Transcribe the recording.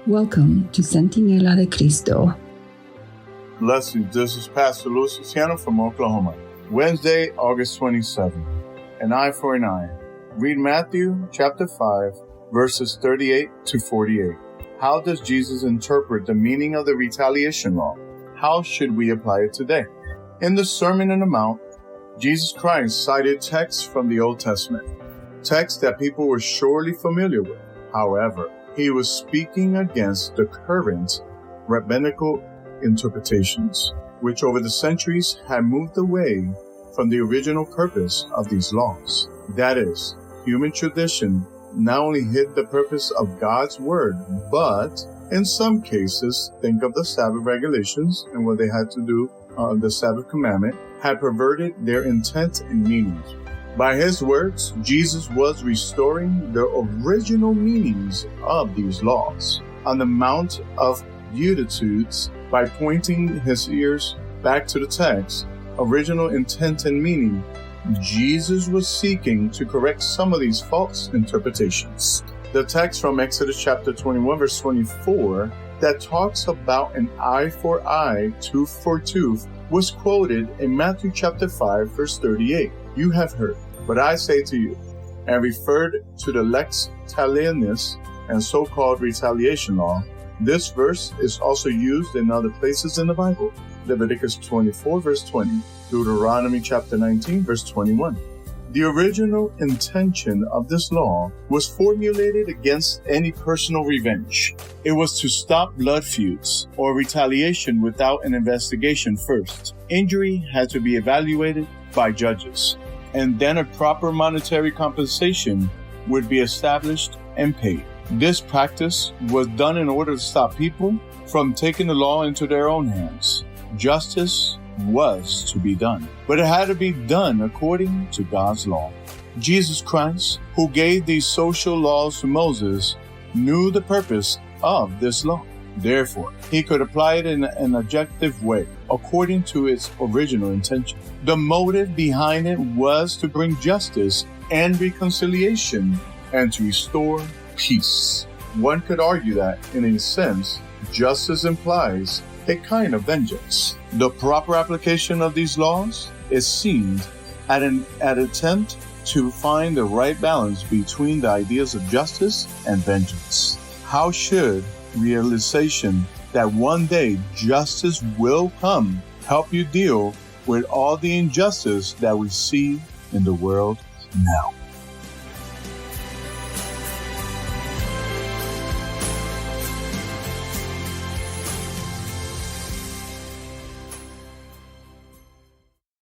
Welcome to Centinela de Cristo. Blessings. This is Pastor Luis Luciano from Oklahoma. Wednesday, August 27. An eye for an eye. Read Matthew chapter 5, verses 38 to 48. How does Jesus interpret the meaning of the retaliation law? How should we apply it today? In the Sermon on the Mount, Jesus Christ cited texts from the Old Testament, texts that people were surely familiar with. However, he was speaking against the current rabbinical interpretations, which over the centuries had moved away from the original purpose of these laws. That is, human tradition not only hid the purpose of God's word, but in some cases, think of the Sabbath regulations and what they had to do, the Sabbath commandment, had perverted their intent and meanings. By his words, Jesus was restoring the original meanings of these laws. On the Mount of Beatitudes, by pointing his ears back to the text, original intent and meaning, Jesus was seeking to correct some of these false interpretations. The text from Exodus chapter 21, verse 24, that talks about an eye for eye, tooth for tooth, was quoted in Matthew chapter 5, verse 38. You have heard, but I say to you, and referred to the lex talionis and so-called retaliation law. This verse is also used in other places in the Bible. Leviticus 24, verse 20, Deuteronomy chapter 19, verse 21. The original intention of this law was formulated against any personal revenge. It was to stop blood feuds or retaliation without an investigation first. Injury had to be evaluated by judges, and then a proper monetary compensation would be established and paid. This practice was done in order to stop people from taking the law into their own hands. Justice was to be done, but it had to be done according to God's law. Jesus Christ, who gave these social laws to Moses, knew the purpose of this law. Therefore, he could apply it in an objective way, according to its original intention. The motive behind it was to bring justice and reconciliation and to restore peace. One could argue that, in a sense, justice implies a kind of vengeance. The proper application of these laws is seen at an attempt to find the right balance between the ideas of justice and vengeance. How should realization that one day justice will come help you deal with all the injustice that we see in the world now?